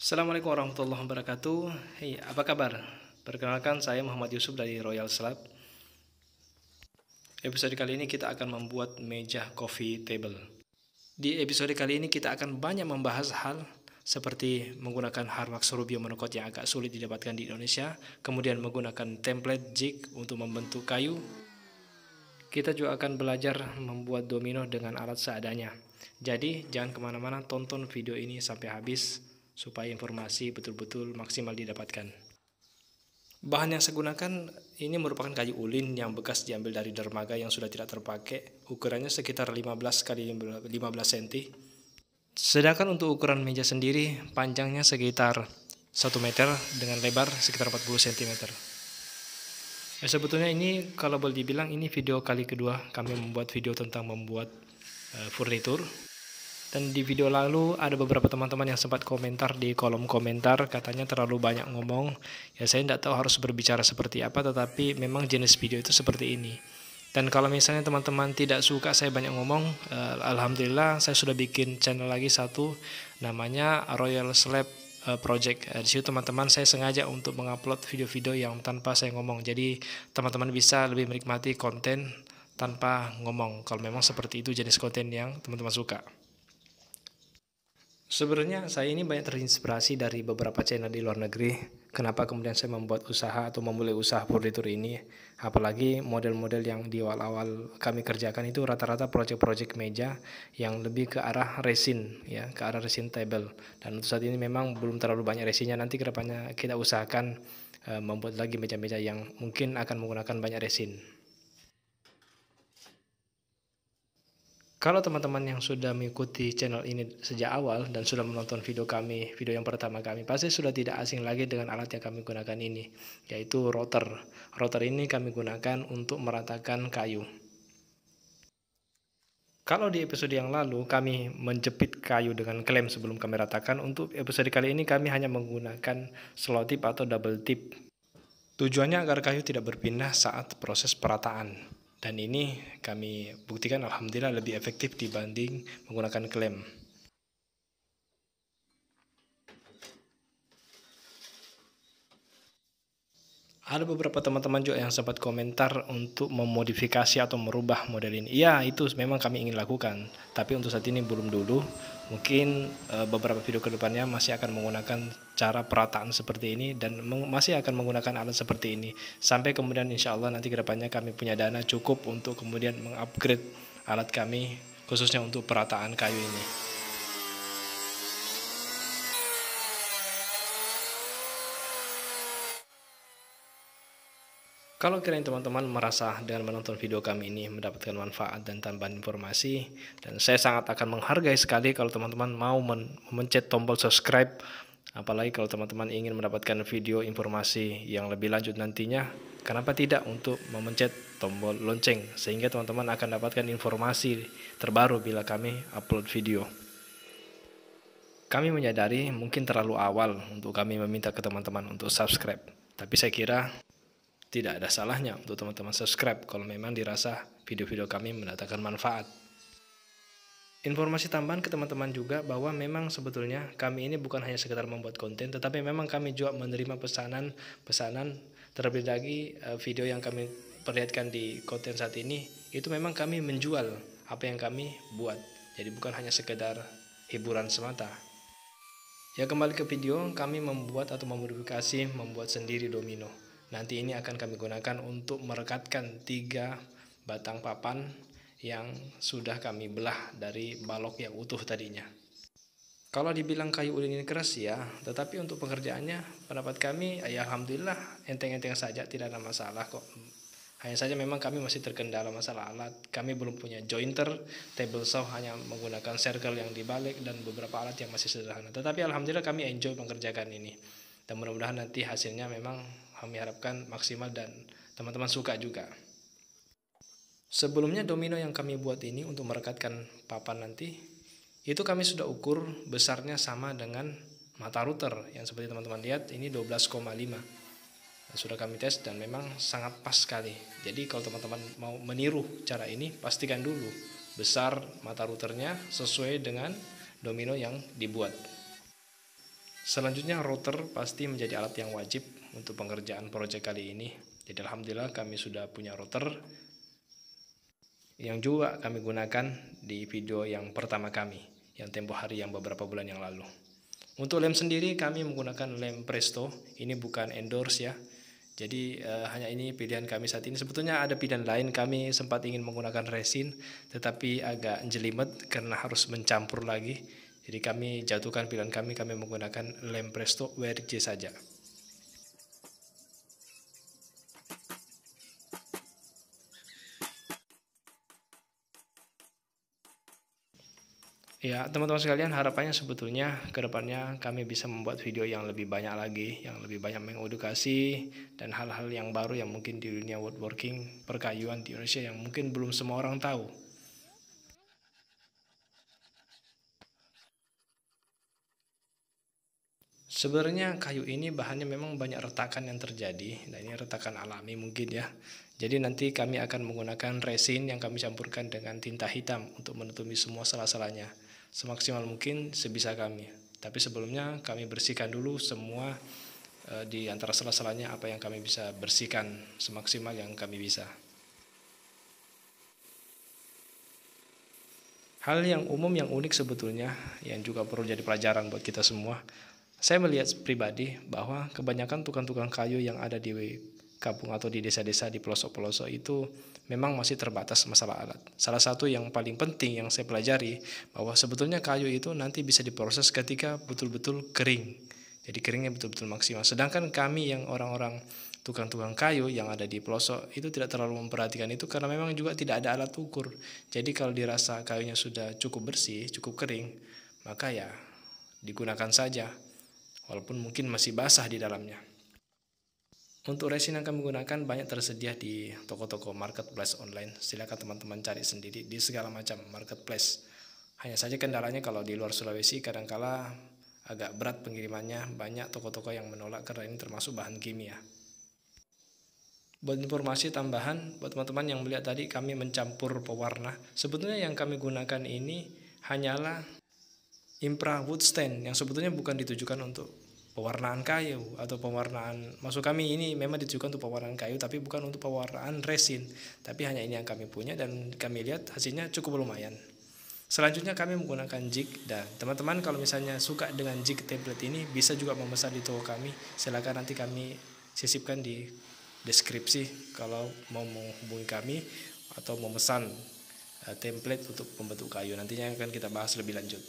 Assalamualaikum warahmatullahi wabarakatuh. Hey, apa kabar? Perkenalkan, saya Muhammad Yusuf dari Royal Slab. Episode kali ini kita akan membuat meja coffee table. Di episode kali ini kita akan banyak membahas hal seperti menggunakan Harwax Rubio monokot yang agak sulit didapatkan di Indonesia, kemudian menggunakan template jig untuk membentuk kayu. Kita juga akan belajar membuat domino dengan alat seadanya. Jadi jangan kemana-mana, tonton video ini sampai habis supaya informasi betul-betul maksimal didapatkan. Bahan yang saya gunakan ini merupakan kayu ulin yang bekas diambil dari dermaga yang sudah tidak terpakai. Ukurannya sekitar 15 x 15 cm. Sedangkan untuk ukuran meja sendiri, panjangnya sekitar 1 meter dengan lebar sekitar 40 cm. Sebetulnya ini kalau boleh dibilang ini video kali kedua kami membuat video tentang membuat furnitur. Dan di video lalu ada beberapa teman-teman yang sempat komentar di kolom komentar, katanya terlalu banyak ngomong. Ya saya tidak tahu harus berbicara seperti apa, tetapi memang jenis video itu seperti ini. Dan kalau misalnya teman-teman tidak suka saya banyak ngomong, alhamdulillah saya sudah bikin channel lagi satu, namanya Royal Slab Project. Di situ teman-teman saya sengaja untuk mengupload video-video yang tanpa saya ngomong. Jadi teman-teman bisa lebih menikmati konten tanpa ngomong. Kalau memang seperti itu jenis konten yang teman-teman suka. Sebenarnya saya ini banyak terinspirasi dari beberapa channel di luar negeri. Kenapa kemudian saya membuat usaha atau memulai usaha furnitur ini? Apalagi model-model yang di awal-awal kami kerjakan itu rata-rata project-project meja yang lebih ke arah resin, ya, ke arah resin table. Dan untuk saat ini memang belum terlalu banyak resinnya. Nanti kedepannya kita usahakan membuat lagi meja-meja yang mungkin akan menggunakan banyak resin. Kalau teman-teman yang sudah mengikuti channel ini sejak awal dan sudah menonton video kami, video yang pertama kami, pasti sudah tidak asing lagi dengan alat yang kami gunakan ini, yaitu rotor. Rotor ini kami gunakan untuk meratakan kayu. Kalau di episode yang lalu kami menjepit kayu dengan klem sebelum kami ratakan, untuk episode kali ini kami hanya menggunakan slow tip atau double tip. Tujuannya agar kayu tidak berpindah saat proses perataan. Dan ini kami buktikan alhamdulillah lebih efektif dibanding menggunakan klem. Ada beberapa teman-teman juga yang sempat komentar untuk memodifikasi atau merubah model ini. Iya, itu memang kami ingin lakukan. Tapi untuk saat ini belum dulu. Mungkin beberapa video kedepannya masih akan menggunakan cara perataan seperti ini dan masih akan menggunakan alat seperti ini. Sampai kemudian insya Allah nanti kedepannya kami punya dana cukup untuk kemudian mengupgrade alat kami khususnya untuk perataan kayu ini. Kalau kalian teman-teman merasa dengan menonton video kami ini mendapatkan manfaat dan tambahan informasi, dan saya sangat akan menghargai sekali kalau teman-teman mau memencet tombol subscribe, apalagi kalau teman-teman ingin mendapatkan video informasi yang lebih lanjut nantinya, kenapa tidak untuk memencet tombol lonceng, sehingga teman-teman akan dapatkan informasi terbaru bila kami upload video. Kami menyadari mungkin terlalu awal untuk kami meminta ke teman-teman untuk subscribe, tapi saya kira tidak ada salahnya untuk teman-teman subscribe kalau memang dirasa video-video kami mendatangkan manfaat. Informasi tambahan ke teman-teman juga bahwa memang sebetulnya kami ini bukan hanya sekedar membuat konten, tetapi memang kami juga menerima pesanan, terlebih lagi video yang kami perlihatkan di konten saat ini, itu memang kami menjual apa yang kami buat. Jadi bukan hanya sekedar hiburan semata. Ya, kembali ke video, kami membuat atau memodifikasi membuat sendiri domino. Nanti ini akan kami gunakan untuk merekatkan 3 batang papan yang sudah kami belah dari balok yang utuh tadinya. Kalau dibilang kayu ulin ini keras ya, tetapi untuk pengerjaannya pendapat kami ya alhamdulillah enteng-enteng saja, tidak ada masalah kok. Hanya saja memang kami masih terkendala masalah alat. Kami belum punya jointer, table saw hanya menggunakan circle yang dibalik dan beberapa alat yang masih sederhana. Tetapi alhamdulillah kami enjoy mengerjakan ini. Dan mudah-mudahan nanti hasilnya memang kami harapkan maksimal dan teman-teman suka juga. Sebelumnya domino yang kami buat ini untuk merekatkan papan nanti, itu kami sudah ukur besarnya sama dengan mata router yang seperti teman-teman lihat ini 12,5. Sudah kami tes dan memang sangat pas sekali. Jadi kalau teman-teman mau meniru cara ini, pastikan dulu besar mata routernya sesuai dengan domino yang dibuat. Selanjutnya router pasti menjadi alat yang wajib untuk pengerjaan proyek kali ini. Jadi alhamdulillah kami sudah punya router yang juga kami gunakan di video yang pertama kami, yang tempo hari yang beberapa bulan yang lalu. Untuk lem sendiri kami menggunakan lem Presto. Ini bukan endorse ya. Jadi hanya ini pilihan kami saat ini. Sebetulnya ada pilihan lain, kami sempat ingin menggunakan resin tetapi agak jelimet karena harus mencampur lagi. Jadi kami jatuhkan pilihan kami menggunakan lem Presto WRC saja. Ya, teman-teman sekalian, harapannya sebetulnya ke depannya kami bisa membuat video yang lebih banyak lagi, yang lebih banyak mengedukasi dan hal-hal yang baru yang mungkin di dunia woodworking perkayuan di Indonesia yang mungkin belum semua orang tahu. Sebenarnya kayu ini bahannya memang banyak retakan yang terjadi. Nah, ini retakan alami mungkin ya. Jadi nanti kami akan menggunakan resin yang kami campurkan dengan tinta hitam untuk menutupi semua salah-salahnya semaksimal mungkin sebisa kami. Tapi sebelumnya kami bersihkan dulu semua di antara salah-salahnya apa yang kami bisa bersihkan semaksimal yang kami bisa. Hal yang umum yang unik sebetulnya yang juga perlu jadi pelajaran buat kita semua. Saya melihat pribadi bahwa kebanyakan tukang-tukang kayu yang ada di kampung atau di desa-desa di pelosok-pelosok itu memang masih terbatas masalah alat. Salah satu yang paling penting yang saya pelajari bahwa sebetulnya kayu itu nanti bisa diproses ketika betul-betul kering. Jadi keringnya betul-betul maksimal. Sedangkan kami yang orang-orang tukang-tukang kayu yang ada di pelosok itu tidak terlalu memperhatikan itu karena memang juga tidak ada alat ukur. Jadi kalau dirasa kayunya sudah cukup bersih, cukup kering, maka ya digunakan saja. Walaupun mungkin masih basah di dalamnya. Untuk resin yang kami gunakan banyak tersedia di toko-toko marketplace online. Silakan teman-teman cari sendiri di segala macam marketplace. Hanya saja kendalanya kalau di luar Sulawesi kadangkala agak berat pengirimannya. Banyak toko-toko yang menolak karena ini termasuk bahan kimia. Buat informasi tambahan, buat teman-teman yang melihat tadi kami mencampur pewarna. Sebetulnya yang kami gunakan ini hanyalah Impra wood stain yang sebetulnya bukan ditujukan untuk pewarnaan kayu atau pewarnaan, maksud kami ini memang ditujukan untuk pewarnaan kayu tapi bukan untuk pewarnaan resin, tapi hanya ini yang kami punya dan kami lihat hasilnya cukup lumayan. Selanjutnya kami menggunakan jig, dan teman-teman kalau misalnya suka dengan jig template ini bisa juga memesan di toko kami. Silakan nanti kami sisipkan di deskripsi kalau mau menghubungi kami atau memesan template untuk pembentuk kayu, nantinya akan kita bahas lebih lanjut.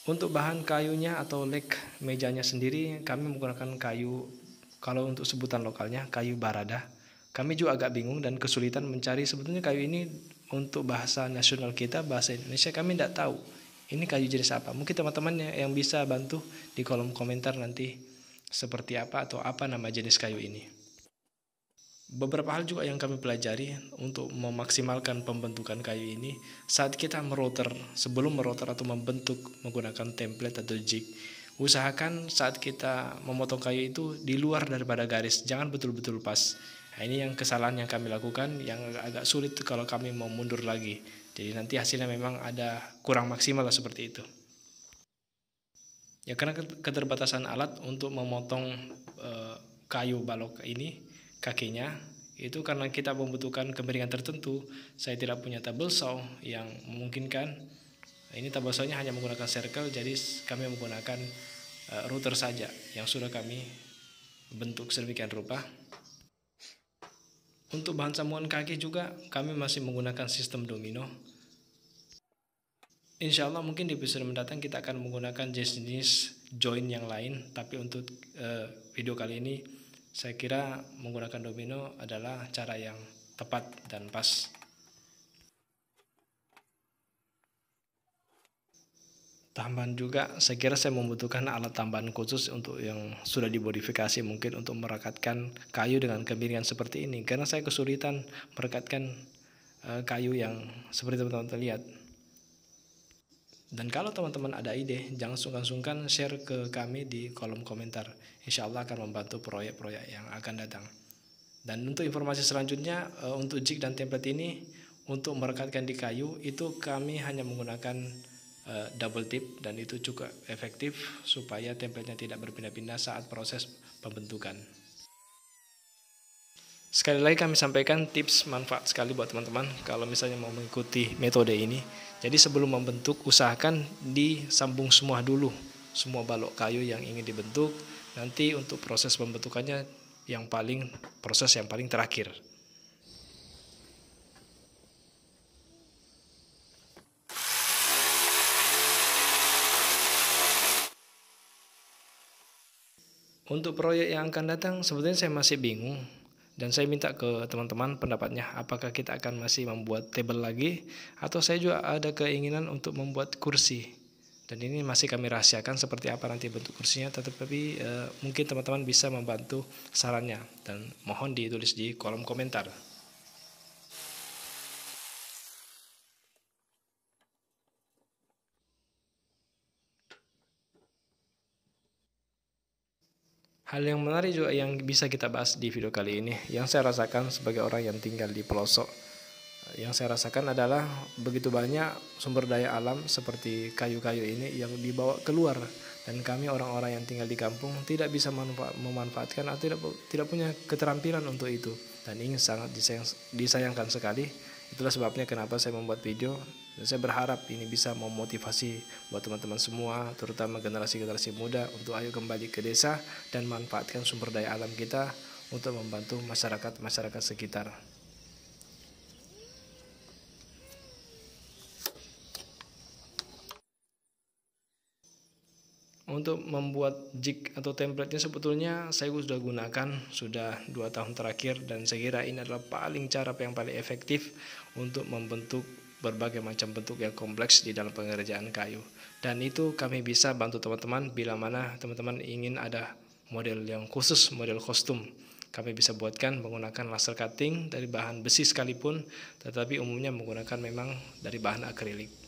Untuk bahan kayunya atau lek mejanya sendiri kami menggunakan kayu, kalau untuk sebutan lokalnya kayu barada. Kami juga agak bingung dan kesulitan mencari sebetulnya kayu ini untuk bahasa nasional kita, bahasa Indonesia kami tidak tahu ini kayu jenis apa. Mungkin teman-teman yang bisa bantu di kolom komentar nanti seperti apa atau apa nama jenis kayu ini. Beberapa hal juga yang kami pelajari untuk memaksimalkan pembentukan kayu ini saat kita merouter, sebelum merouter atau membentuk menggunakan template atau jig, usahakan saat kita memotong kayu itu di luar daripada garis, jangan betul-betul pas. Nah, ini yang kesalahan yang kami lakukan yang agak sulit kalau kami mau mundur lagi. Jadi nanti hasilnya memang ada kurang maksimal lah seperti itu. Ya karena keterbatasan alat untuk memotong kayu balok ini kakinya itu karena kita membutuhkan kemiringan tertentu. Saya tidak punya table saw yang memungkinkan. Ini table sawnya hanya menggunakan circle, jadi kami menggunakan router saja yang sudah kami bentuk sedemikian rupa. Untuk bahan sambungan kaki juga kami masih menggunakan sistem domino. Insya Allah mungkin di episode mendatang kita akan menggunakan jenis join yang lain. Tapi untuk video kali ini saya kira menggunakan domino adalah cara yang tepat dan pas. Tambahan juga saya kira saya membutuhkan alat tambahan khusus untuk yang sudah dimodifikasi mungkin untuk merekatkan kayu dengan kemiringan seperti ini. Karena saya kesulitan merekatkan kayu yang seperti teman-teman lihat. Dan kalau teman-teman ada ide, jangan sungkan-sungkan share ke kami di kolom komentar. Insya Allah akan membantu proyek-proyek yang akan datang. Dan untuk informasi selanjutnya, untuk jig dan template ini Untuk merekatkan di kayu itu kami hanya menggunakan double tip, dan itu juga efektif supaya templatenya tidak berpindah-pindah saat proses pembentukan. Sekali lagi kami sampaikan tips manfaat sekali buat teman-teman kalau misalnya mau mengikuti metode ini. Jadi sebelum membentuk usahakan disambung semua dulu, semua balok kayu yang ingin dibentuk. Nanti untuk proses pembentukannya proses yang paling terakhir. Untuk proyek yang akan datang sebetulnya saya masih bingung, dan saya minta ke teman-teman pendapatnya, apakah kita akan masih membuat table lagi atau saya juga ada keinginan untuk membuat kursi. Dan ini masih kami rahasiakan seperti apa nanti bentuk kursinya, tetapi mungkin teman-teman bisa membantu sarannya dan mohon ditulis di kolom komentar. Hal yang menarik juga yang bisa kita bahas di video kali ini, yang saya rasakan sebagai orang yang tinggal di pelosok, yang saya rasakan adalah begitu banyak sumber daya alam seperti kayu-kayu ini yang dibawa keluar, dan kami orang-orang yang tinggal di kampung tidak bisa memanfaatkan atau tidak punya keterampilan untuk itu, dan ini sangat disayangkan sekali. Itulah sebabnya kenapa saya membuat video, dan saya berharap ini bisa memotivasi buat teman-teman semua, terutama generasi-generasi muda, untuk ayo kembali ke desa dan manfaatkan sumber daya alam kita untuk membantu masyarakat sekitar. Untuk membuat jig atau template-nya sebetulnya saya sudah gunakan sudah 2 tahun terakhir, dan saya kira ini adalah cara yang paling efektif untuk membentuk berbagai macam bentuk yang kompleks di dalam pengerjaan kayu. Dan itu kami bisa bantu teman-teman bila mana teman-teman ingin ada model yang khusus, model kostum. Kami bisa buatkan menggunakan laser cutting dari bahan besi sekalipun, tetapi umumnya menggunakan memang dari bahan akrilik.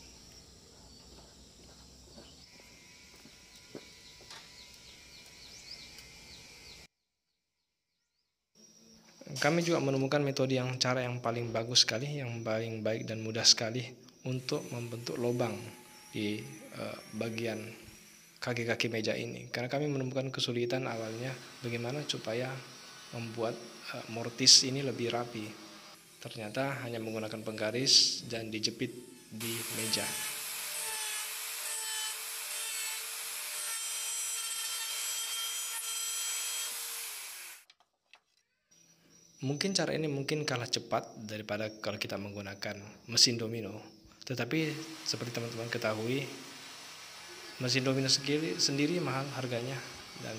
Kami juga menemukan metode cara yang paling bagus sekali, yang paling baik dan mudah sekali untuk membentuk lubang di bagian kaki-kaki meja ini. Karena kami menemukan kesulitan awalnya bagaimana supaya membuat mortis ini lebih rapi. Ternyata hanya menggunakan penggaris dan dijepit di meja. Mungkin cara ini kalah cepat daripada kalau kita menggunakan mesin domino. Tetapi seperti teman-teman ketahui, mesin domino sendiri mahal harganya, dan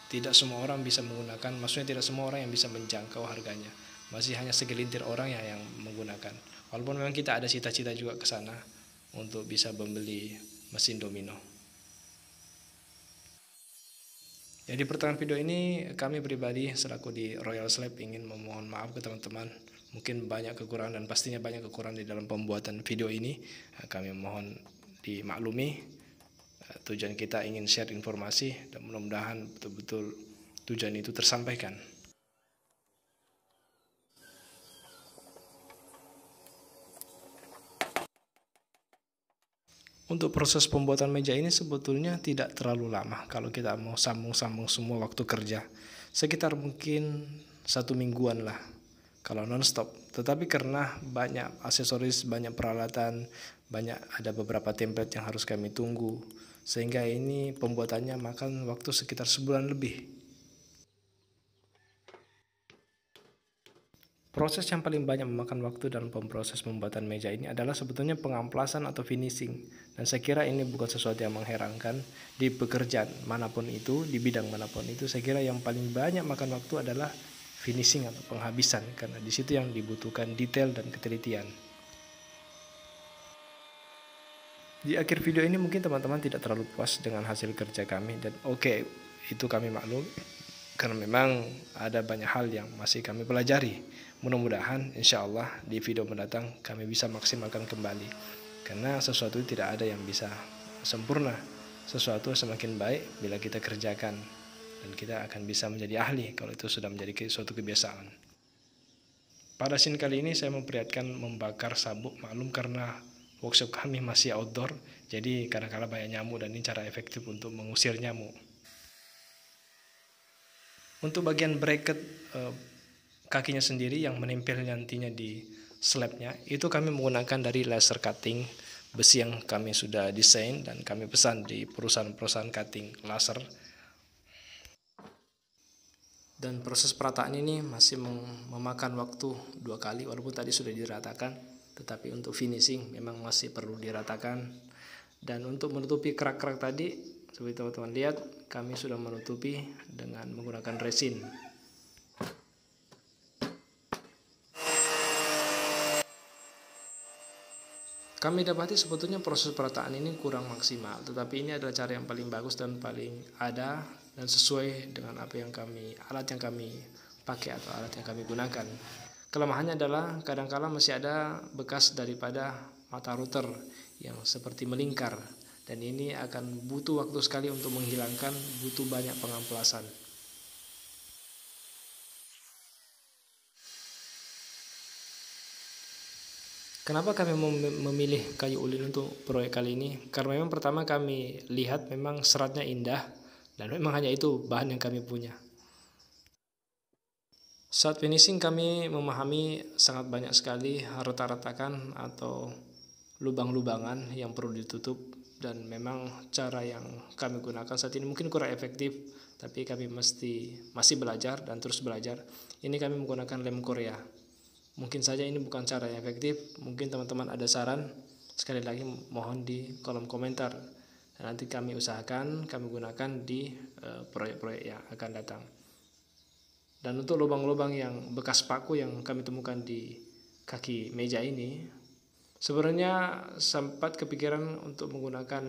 tidak semua orang bisa menggunakan, maksudnya tidak semua orang yang bisa menjangkau harganya. Masih hanya segelintir orang yang menggunakan. Walaupun memang kita ada cita-cita juga ke sana untuk bisa membeli mesin domino. Ya, di pertengahan video ini kami pribadi selaku di Royal Slab ingin memohon maaf ke teman-teman. Mungkin banyak kekurangan dan pastinya banyak kekurangan di dalam pembuatan video ini. Kami mohon dimaklumi. Tujuan kita ingin share informasi dan mudah-mudahan betul-betul tujuan itu tersampaikan. Untuk proses pembuatan meja ini sebetulnya tidak terlalu lama kalau kita mau sambung-sambung semua waktu kerja. Sekitar mungkin 1 mingguan lah kalau non-stop. Tetapi karena banyak aksesoris, banyak peralatan, ada beberapa template yang harus kami tunggu, sehingga ini pembuatannya makan waktu sekitar sebulan lebih. Proses yang paling banyak memakan waktu dalam proses pembuatan meja ini adalah sebetulnya pengamplasan atau finishing. Dan saya kira ini bukan sesuatu yang mengherankan di pekerjaan manapun itu, di bidang manapun itu. Saya kira yang paling banyak makan waktu adalah finishing atau penghabisan, karena di situ yang dibutuhkan detail dan ketelitian. Di akhir video ini mungkin teman-teman tidak terlalu puas dengan hasil kerja kami, dan oke, itu kami maklum, karena memang ada banyak hal yang masih kami pelajari. Mudah-mudahan insya Allah di video mendatang kami bisa maksimalkan kembali, karena sesuatu tidak ada yang bisa sempurna. Sesuatu semakin baik bila kita kerjakan, dan kita akan bisa menjadi ahli kalau itu sudah menjadi suatu kebiasaan. Pada scene kali ini saya memperlihatkan membakar sabuk, maklum karena workshop kami masih outdoor, jadi kadang-kala banyak nyamuk dan ini cara efektif untuk mengusir nyamuk. Untuk bagian bracket kakinya sendiri yang menempel nantinya di slabnya, itu kami menggunakan dari laser cutting besi yang kami sudah desain dan kami pesan di perusahaan-perusahaan cutting laser. Dan proses perataan ini masih memakan waktu 2 kali, walaupun tadi sudah diratakan, tetapi untuk finishing memang masih perlu diratakan. Dan untuk menutupi kerak-kerak tadi, seperti teman-teman lihat, kami sudah menutupi dengan menggunakan resin. Kami dapati sebetulnya proses perataan ini kurang maksimal, tetapi ini adalah cara yang paling bagus dan paling ada dan sesuai dengan apa yang alat yang kami pakai atau alat yang kami gunakan. Kelemahannya adalah kadang-kala masih ada bekas daripada mata router yang seperti melingkar, dan ini akan butuh waktu sekali untuk menghilangkan, butuh banyak pengamplasan. Kenapa kami memilih kayu ulin untuk proyek kali ini? Karena memang pertama kami lihat memang seratnya indah dan memang hanya itu bahan yang kami punya. Saat finishing kami memahami sangat banyak sekali retak-retakan atau lubang-lubangan yang perlu ditutup, dan memang cara yang kami gunakan saat ini mungkin kurang efektif, tapi kami masih belajar dan terus belajar. Ini kami menggunakan lem Korea. Mungkin saja ini bukan cara yang efektif, mungkin teman-teman ada saran, sekali lagi mohon di kolom komentar. Dan nanti kami usahakan kami gunakan di proyek-proyek yang akan datang. Dan untuk lubang-lubang yang bekas paku yang kami temukan di kaki meja ini, sebenarnya sempat kepikiran untuk menggunakan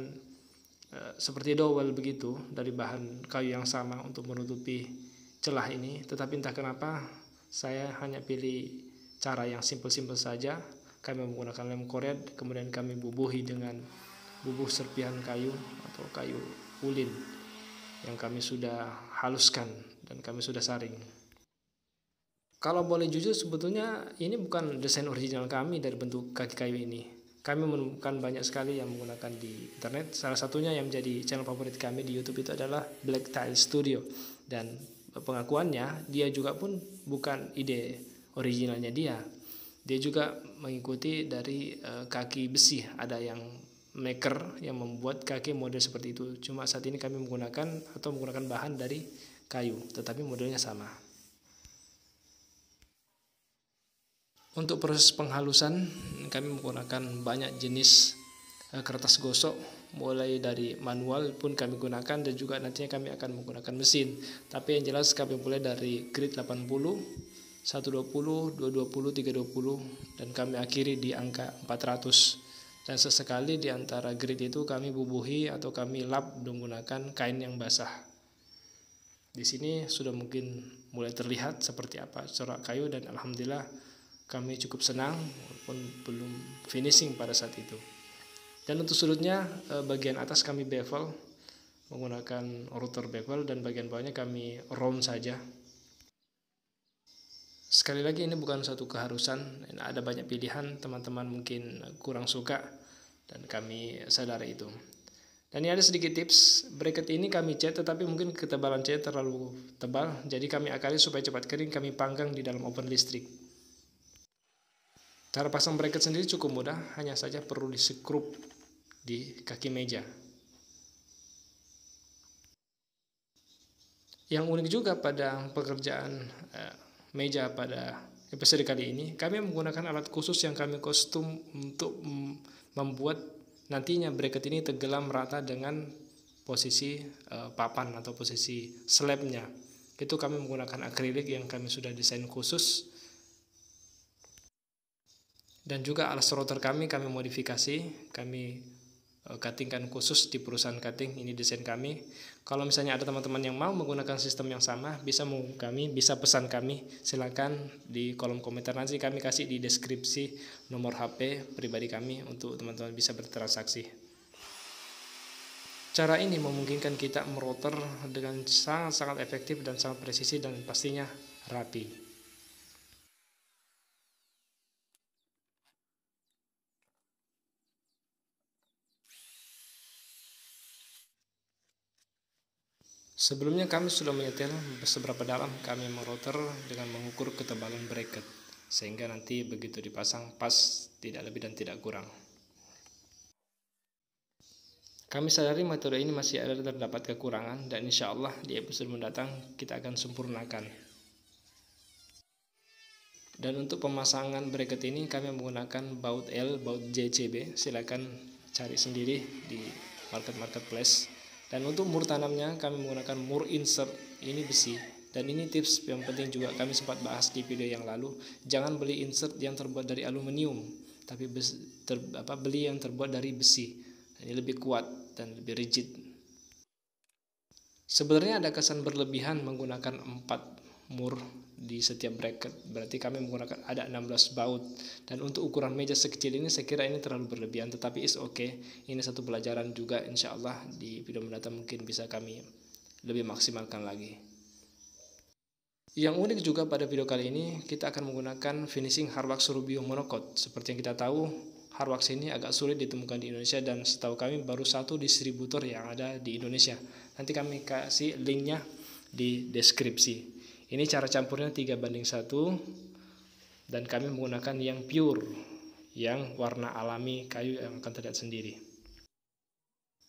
seperti dowel begitu dari bahan kayu yang sama untuk menutupi celah ini, tetapi entah kenapa saya hanya pilih cara yang simpel-simpel saja. Kami menggunakan lem Korea, kemudian kami bubuhi dengan bubuh serpihan kayu atau kayu ulin yang kami sudah haluskan dan kami sudah saring. Kalau boleh jujur, sebetulnya ini bukan desain original kami dari bentuk kaki kayu ini. Kami menemukan banyak sekali yang menggunakan di internet. Salah satunya yang menjadi channel favorit kami di YouTube itu adalah Black Tile Studio, dan pengakuannya dia juga pun bukan ide originalnya dia juga mengikuti dari kaki besi. Ada yang maker yang membuat kaki model seperti itu, cuma saat ini kami menggunakan bahan dari kayu tetapi modelnya sama. Untuk proses penghalusan kami menggunakan banyak jenis kertas gosok, mulai dari manual pun kami gunakan dan juga nantinya kami akan menggunakan mesin. Tapi yang jelas kami mulai dari grid 80, 120, 220, 320, dan kami akhiri di angka 400. Dan sesekali di antara grid itu kami bubuhi atau kami lap menggunakan kain yang basah. Di sini sudah mungkin mulai terlihat seperti apa corak kayu, dan alhamdulillah kami cukup senang walaupun belum finishing pada saat itu. Dan untuk sudutnya bagian atas kami bevel menggunakan router bevel, dan bagian bawahnya kami round saja. Sekali lagi ini bukan satu keharusan, ada banyak pilihan, teman-teman mungkin kurang suka dan kami sadar itu. Dan ini ada sedikit tips, bracket ini kami cat tetapi mungkin ketebalan cat terlalu tebal, jadi kami akali supaya cepat kering, kami panggang di dalam oven listrik. Cara pasang bracket sendiri cukup mudah, hanya saja perlu disekrup di kaki meja. Yang unik juga pada pekerjaan meja pada episode kali ini, kami menggunakan alat khusus yang kami kostum untuk membuat nantinya bracket ini tenggelam rata dengan posisi papan atau posisi slabnya. Itu kami menggunakan akrilik yang kami sudah desain khusus, dan juga alas router kami modifikasi, kami cuttingkan khusus di perusahaan cutting. Ini desain kami. Kalau misalnya ada teman-teman yang mau menggunakan sistem yang sama, bisa pesan kami, silakan di kolom komentar, nanti kami kasih di deskripsi nomor HP pribadi kami untuk teman-teman bisa bertransaksi. Cara ini memungkinkan kita merouter dengan sangat-sangat efektif dan sangat presisi dan pastinya rapi. Sebelumnya kami sudah menyetel seberapa dalam kami merouter dengan mengukur ketebalan bracket, sehingga nanti begitu dipasang pas, tidak lebih dan tidak kurang. Kami sadari metode ini masih ada terdapat kekurangan, dan insya Allah di episode mendatang kita akan sempurnakan. Dan untuk pemasangan bracket ini kami menggunakan baut L, baut JCB, silakan cari sendiri di marketplace. Dan untuk mur tanamnya kami menggunakan mur insert, ini besi. Dan ini tips yang penting juga kami sempat bahas di video yang lalu, jangan beli insert yang terbuat dari aluminium, tapi beli yang terbuat dari besi. Ini lebih kuat dan lebih rigid. Sebenarnya ada kesan berlebihan menggunakan 4 mur di setiap bracket, berarti kami menggunakan ada 16 baut. Dan untuk ukuran meja sekecil ini saya kira ini terlalu berlebihan, tetapi is okay. Ini satu pelajaran juga, insya Allah di video mendatang mungkin bisa kami lebih maksimalkan lagi. Yang unik juga pada video kali ini, kita akan menggunakan finishing Harwax Rubio Monocoat. Seperti yang kita tahu, Harwax ini agak sulit ditemukan di Indonesia, dan setahu kami baru satu distributor yang ada di Indonesia. Nanti kami kasih linknya di deskripsi. Ini cara campurnya 3:1, dan kami menggunakan yang pure, yang warna alami kayu yang akan terlihat sendiri.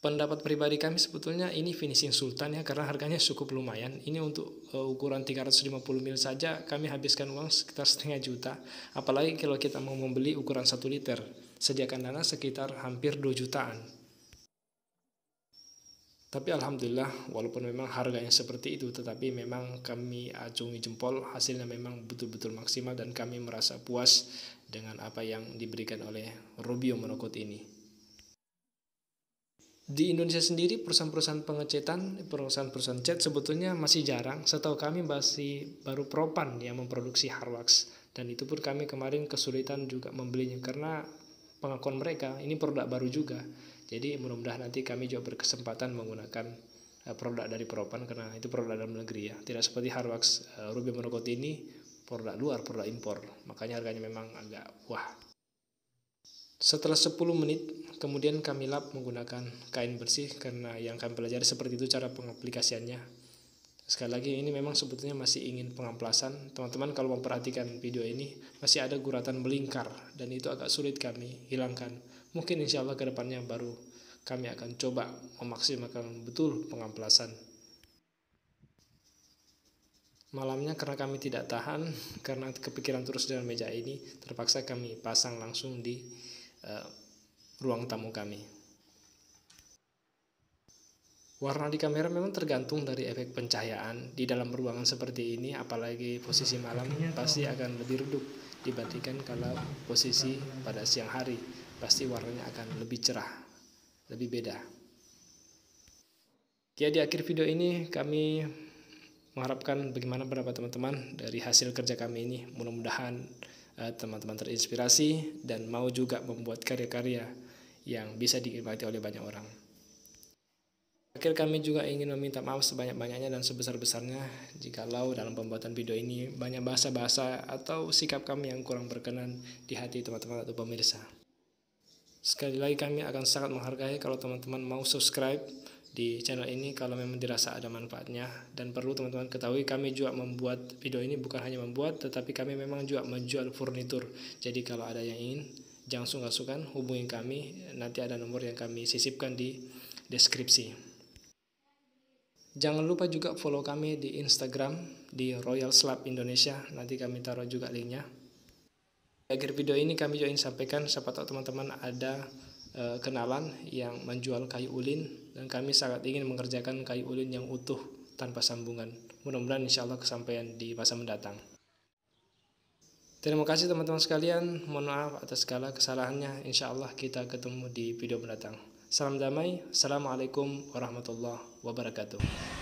Pendapat pribadi kami sebetulnya ini finishing sultan ya, karena harganya cukup lumayan. Ini untuk ukuran 350 ml saja kami habiskan uang sekitar setengah juta. Apalagi kalau kita mau membeli ukuran 1 liter, sediakan dana sekitar hampir 2 jutaan. Tapi alhamdulillah, walaupun memang harganya seperti itu, tetapi memang kami acungi jempol, hasilnya memang betul-betul maksimal, dan kami merasa puas dengan apa yang diberikan oleh Rubio Monocoat ini. Di Indonesia sendiri perusahaan-perusahaan pengecetan, perusahaan-perusahaan cat sebetulnya masih jarang. Setahu kami masih baru Propan yang memproduksi Harwax, dan itu pun kami kemarin kesulitan juga membelinya karena pengakuan mereka ini produk baru juga. Jadi mudah-mudahan nanti kami juga berkesempatan menggunakan produk dari Propan, karena itu produk dalam negeri ya. Tidak seperti Harwax Rubio Monocoat ini produk luar, produk impor. Makanya harganya memang agak wah. Setelah 10 menit kemudian kami lap menggunakan kain bersih, karena yang kami pelajari seperti itu cara pengaplikasiannya. Sekali lagi, ini memang sebetulnya masih ingin pengamplasan. Teman-teman kalau memperhatikan video ini masih ada guratan melingkar, dan itu agak sulit kami hilangkan. Mungkin insya Allah ke depannya baru kami akan coba memaksimalkan betul pengamplasan. Malamnya karena kami tidak tahan, karena kepikiran terus dengan meja ini, terpaksa kami pasang langsung di ruang tamu kami. Warna di kamera memang tergantung dari efek pencahayaan. Di dalam ruangan seperti ini, apalagi posisi malam, pasti akan lebih redup dibandingkan kalau posisi pada siang hari. Pasti warnanya akan lebih cerah, lebih beda. Ya, di akhir video ini kami mengharapkan bagaimana pendapat teman-teman dari hasil kerja kami ini. Mudah-mudahan teman-teman terinspirasi dan mau juga membuat karya-karya yang bisa dinikmati oleh banyak orang. Akhir kami juga ingin meminta maaf sebanyak-banyaknya dan sebesar-besarnya jikalau dalam pembuatan video ini banyak bahasa-bahasa atau sikap kami yang kurang berkenan di hati teman-teman atau pemirsa. Sekali lagi kami akan sangat menghargai kalau teman-teman mau subscribe di channel ini kalau memang dirasa ada manfaatnya. Dan perlu teman-teman ketahui, kami juga membuat video ini bukan hanya membuat, tetapi kami memang juga menjual furnitur. Jadi kalau ada yang ingin, jangan sungkan-sungkan hubungi kami, nanti ada nomor yang kami sisipkan di deskripsi. Jangan lupa juga follow kami di Instagram di Royal Slab Indonesia, nanti kami taruh juga linknya. Di akhir video ini kami juga ingin sampaikan, siapa tahu teman-teman ada kenalan yang menjual kayu ulin, dan kami sangat ingin mengerjakan kayu ulin yang utuh tanpa sambungan. Mudah-mudahan insya Allah kesampaian di masa mendatang. Terima kasih teman-teman sekalian, mohon maaf atas segala kesalahannya. Insya Allah kita ketemu di video mendatang. Salam damai, assalamualaikum warahmatullahi wabarakatuh.